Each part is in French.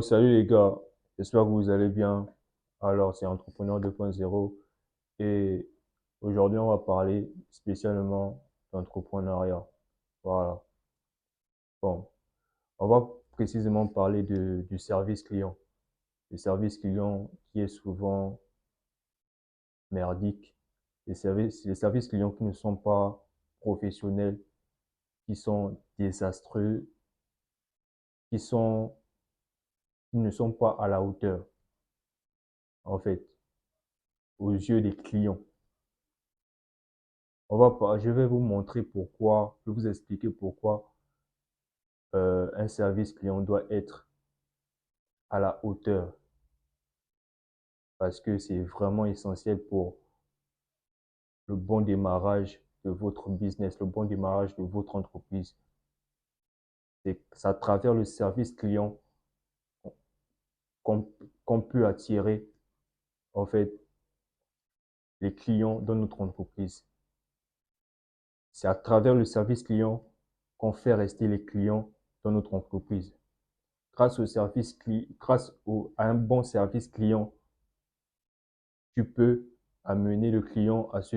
Salut les gars, j'espère que vous allez bien. Alors, c'est Entrepreneur 2.0 et aujourd'hui, on va parler spécialement d'entrepreneuriat. Voilà. Bon, on va précisément parler du service client. Le service client qui est souvent merdique. Les services clients qui ne sont pas professionnels, qui sont désastreux, qui sont, qui ne sont pas à la hauteur, en fait, aux yeux des clients. Je vais vous montrer pourquoi, je vais vous expliquer pourquoi un service client doit être à la hauteur, parce que c'est vraiment essentiel pour le bon démarrage de votre business, le bon démarrage de votre entreprise. C'est à travers le service client qu'on qu'on peut attirer en fait les clients dans notre entreprise. C'est à travers le service client qu'on fait rester les clients dans notre entreprise. À un bon service client, tu peux amener le client à ce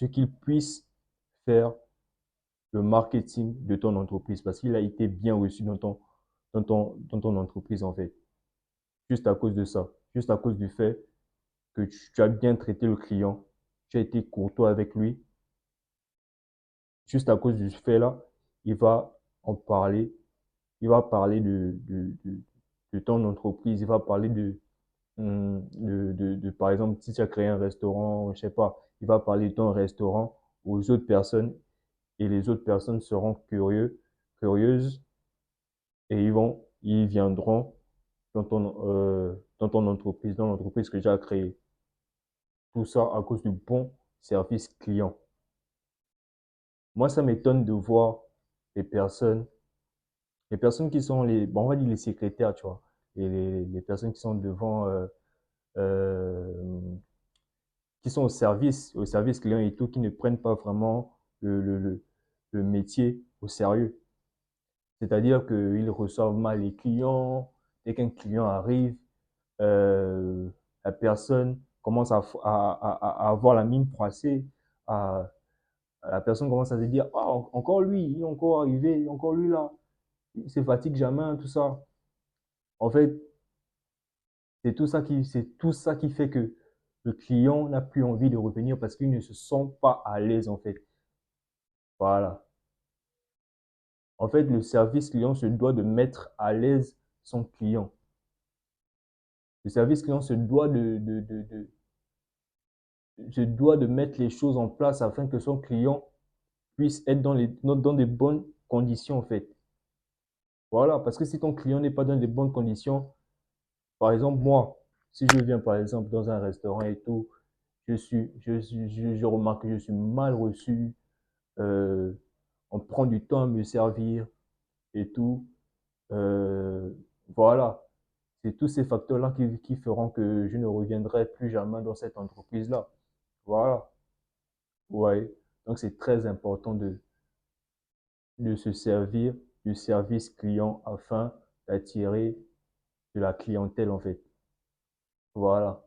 qu'il puisse faire le marketing de ton entreprise parce qu'il a été bien reçu dans ton entreprise, en fait. Juste à cause de ça. Juste à cause du fait que tu as bien traité le client, tu as été courtois avec lui. Juste à cause du fait là, il va en parler. Il va parler de ton entreprise. Il va parler par exemple, si tu as créé un restaurant, je sais pas, il va parler de ton restaurant aux autres personnes et les autres personnes seront curieuses et ils viendront dans ton entreprise, dans l'entreprise que tu as créée. Tout ça à cause du bon service client. Moi, ça m'étonne de voir les personnes, les personnes qui sont bon, on va dire les secrétaires, tu vois, et les personnes qui sont devant, euh, qui sont au service client et tout, qui ne prennent pas vraiment le métier au sérieux. C'est-à-dire qu'ils reçoivent mal les clients, dès qu'un client arrive, euh, la personne commence à avoir la mine froissée, à, la personne commence à se dire, ah, encore lui, il est encore arrivé, encore lui là, il se fatigue jamais, tout ça. En fait, c'est tout ça qui fait que le client n'a plus envie de revenir parce qu'il ne se sent pas à l'aise, en fait. Voilà. En fait, le service client se doit de mettre à l'aise son client. Le service client se doit de mettre les choses en place afin que son client puisse être dans des bonnes conditions, en fait. Voilà, parce que si ton client n'est pas dans des bonnes conditions, par exemple, moi, si je viens, par exemple, dans un restaurant et tout, je remarque que je suis mal reçu, euh, on prend du temps à me servir et tout. Euh, voilà. C'est tous ces facteurs-là qui feront que je ne reviendrai plus jamais dans cette entreprise-là. Voilà. Ouais. Donc, c'est très important de se servir du service client afin d'attirer de la clientèle, en fait. Voilà.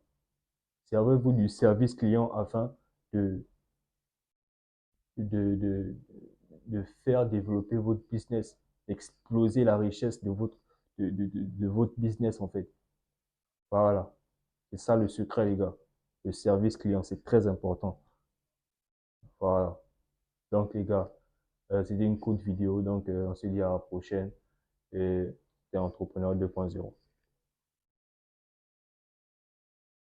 Servez-vous du service client afin de, de, de, de faire développer votre business, d'exploser la richesse de votre business, en fait. Voilà. C'est ça le secret, les gars. Le service client, c'est très important. Voilà. Donc, les gars, c'était une courte vidéo. Donc, on se dit à la prochaine. Et c'est Entrepreneur 2.0.